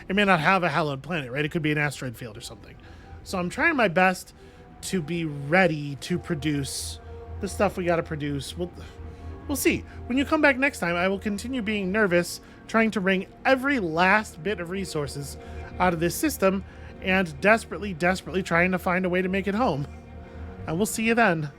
It may not have a hallowed planet, right? It could be an asteroid field or something. So I'm trying my best to be ready to produce the stuff we got to produce. We'll see. When you come back next time, I will continue being nervous, trying to wring every last bit of resources out of this system, and desperately, desperately trying to find a way to make it home. And we'll see you then.